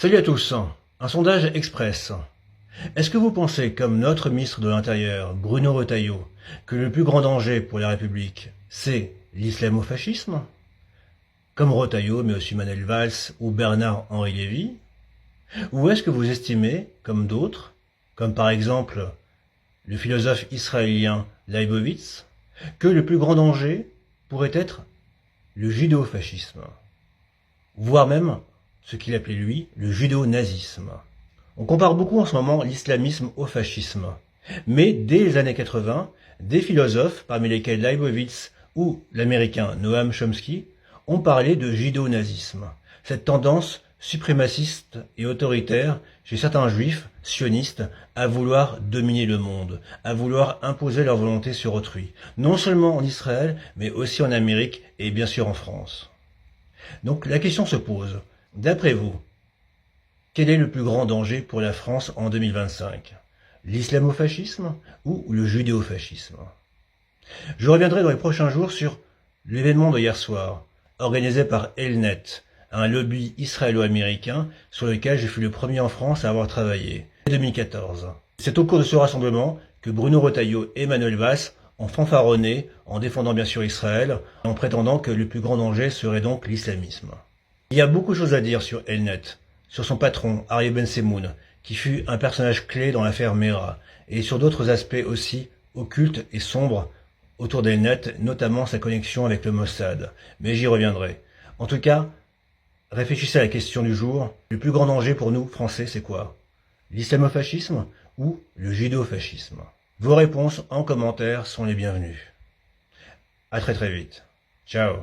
Salut à tous. Un sondage express. Est-ce que vous pensez, comme notre ministre de l'Intérieur, Bruno Retailleau, que le plus grand danger pour la République, c'est l'islamo-fascisme? Comme Retailleau, mais aussi Manuel Valls ou Bernard-Henri Lévy? Ou est-ce que vous estimez, comme d'autres, comme par exemple le philosophe israélien Leibovitz, que le plus grand danger pourrait être le judéo-fascisme, voire même ce qu'il appelait lui le judéo-nazisme? On compare beaucoup en ce moment l'islamisme au fascisme, mais dès les années 80, des philosophes, parmi lesquels Leibovitz ou l'américain Noam Chomsky, ont parlé de judéo-nazisme, cette tendance suprémaciste et autoritaire chez certains juifs sionistes à vouloir dominer le monde, à vouloir imposer leur volonté sur autrui, non seulement en Israël, mais aussi en Amérique et bien sûr en France. Donc la question se pose, d'après vous, quel est le plus grand danger pour la France en 2025? L'islamo-fascisme ou le judéo-fascisme? Je reviendrai dans les prochains jours sur l'événement de hier soir, organisé par Elnet, un lobby israélo-américain sur lequel je fus le premier en France à avoir travaillé, en 2014. C'est au cours de ce rassemblement que Bruno Retailleau et Manuel Valls ont fanfaronné en défendant bien sûr Israël, en prétendant que le plus grand danger serait donc l'islamisme. Il y a beaucoup de choses à dire sur Elnet, sur son patron, Aryeh Ben-Semoun, qui fut un personnage clé dans l'affaire Mera, et sur d'autres aspects aussi occultes et sombres autour d'Elnet, notamment sa connexion avec le Mossad. Mais j'y reviendrai. En tout cas, réfléchissez à la question du jour. Le plus grand danger pour nous, Français, c'est quoi? L'islamo-fascisme ou le judéo-fascisme? Vos réponses en commentaire sont les bienvenues. À très très vite. Ciao.